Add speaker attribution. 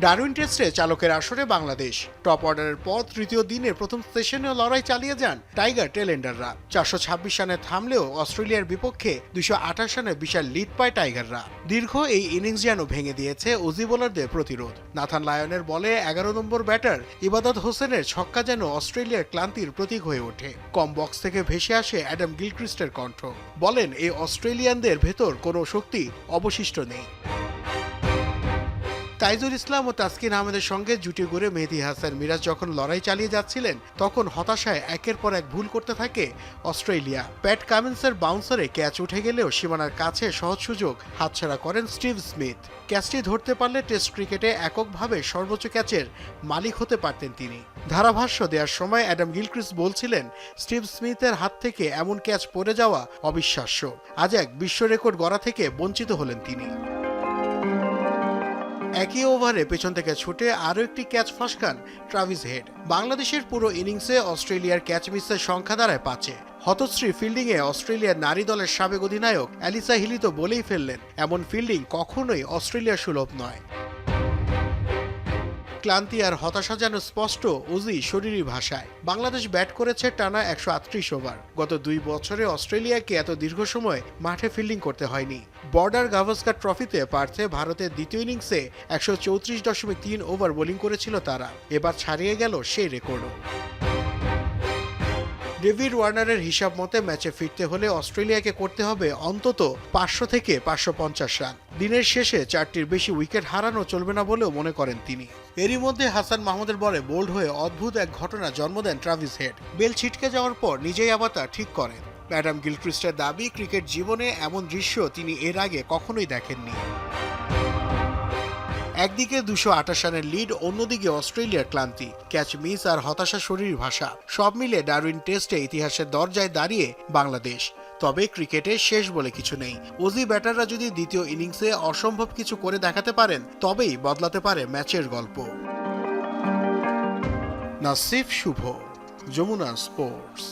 Speaker 1: Darwin টেস্টে চালকের আসরে বাংলাদেশ টপ অর্ডারের পর তৃতীয় দিনের প্রথম সেশনেও লড়াই চালিয়ে যান টাইগার টেলেন্ডাররা। 426 রানে থামলেও অস্ট্রেলিয়ার বিপক্ষে 228 রানে বিশাল লিড পায় টাইগাররা। দীর্ঘ এই ইনিংস যেন ভেঙে দিয়েছে অজি বোলারদের প্রতিরোধ। নাথান লায়নের বলে 11 নম্বর ব্যাটার ইবাদত হোসেনের ছক্কা যেন অস্ট্রেলিয়ার ক্লান্তির প্রতীক হয়ে ওঠে। কম বক্স থেকে ভেসে আসে অ্যাডাম গিলক্রিস্টের কণ্ঠ। বলেন, এই অস্ট্রেলিয়ানদের ভেতর কোনো শক্তি অবশিষ্ট নেই। তাইজুল ইসলাম ও তাসকিন আহমেদের সঙ্গে জুটি গড়ে মেহেদী হাসান মিরাজ যখন লড়াই চালিয়ে যাচ্ছিলেন, তখন হতাশায় একের পর এক ভুল করতে থাকে অস্ট্রেলিয়া। প্যাট কামিন্সের বাউন্সারে ক্যাচ উঠে গেলেও সীমানার কাছে সহজ সুযোগ হাতছাড়া করেন স্টিভ স্মিথ। ক্যাচটি ধরতে পারলে টেস্ট ক্রিকেটে এককভাবে সর্বোচ্চ ক্যাচের মালিক হতে পারতেন তিনি। ধারাভাষ্য দেওয়ার সময় অ্যাডাম গিলক্রিস্ট বলছিলেন, স্টিভ স্মিথের হাত থেকে এমন ক্যাচ পড়ে যাওয়া অবিশ্বাস্য। আজ এক বিশ্ব রেকর্ড গড়া থেকে বঞ্চিত হলেন তিনি। একই ওভারে পেছন থেকে ছুটে আরও একটি ক্যাচ ফসকান ট্রাভিস হেড। বাংলাদেশের পুরো ইনিংসে অস্ট্রেলিয়ার ক্যাচ মিসের সংখ্যা দাঁড়ায় 5-এ। হতশ্রী ফিল্ডিংয়ে অস্ট্রেলিয়ার নারী দলের সাবেক অধিনায়ক অ্যালিসা হিলি তো বলেই ফেললেন, এমন ফিল্ডিং কখনোই অস্ট্রেলিয়ার সুলভ নয়। ক্লান্তি আর হতাশা যেন স্পষ্ট অজি শরীরী ভাষায়। বাংলাদেশ ব্যাট করেছে টানা 138 ওভার। গত 2 বছরে অস্ট্রেলিয়াকে এত দীর্ঘ সময় মাঠে ফিল্ডিং করতে হয়নি। বর্ডার গাভাস্কার ট্রফিতে পার্থে ভারতের দ্বিতীয় ইনিংসে 134.3 ওভার বোলিং করেছিল তারা। এবার ছাড়িয়ে গেল সেই রেকর্ডও। ডেভিড ওয়ার্নারের হিসাব মতে ম্যাচে ফিরতে হলে অস্ট্রেলিয়াকে করতে হবে অন্তত 500 থেকে 550 রান। দিনের শেষে 4টির বেশি উইকেট হারানো চলবে না বলেও মনে করেন তিনি। এরই মধ্যে হাসান মাহমুদের বলে বোল্ড হয়ে অদ্ভুত এক ঘটনা জন্ম দেন ট্রাভিস হেড। বেল ছিটকে যাওয়ার পর নিজেই আবার তা ঠিক করেন। অ্যাডাম গিলক্রিস্টের দাবি, ক্রিকেট জীবনে এমন দৃশ্য তিনি এর আগে কখনোই দেখেননি। একদিকে 228 রানের লিড, অন্যদিকে অস্ট্রেলিয়ার ক্লান্তি, ক্যাচ মিস আর হতাশা শরীরী ভাষা, সব মিলে ডারউইন টেস্টে ইতিহাসের দরজায় দাঁড়িয়ে বাংলাদেশ। তবে ক্রিকেটে শেষ বলে কিছু নেই। অজি ব্যাটাররা যদি দ্বিতীয় ইনিংসে অসম্ভব কিছু করে দেখাতে পারেন, তবেই বদলাতে পারে ম্যাচের গল্প। নাসিফ শুভ, যমুনা স্পোর্টস।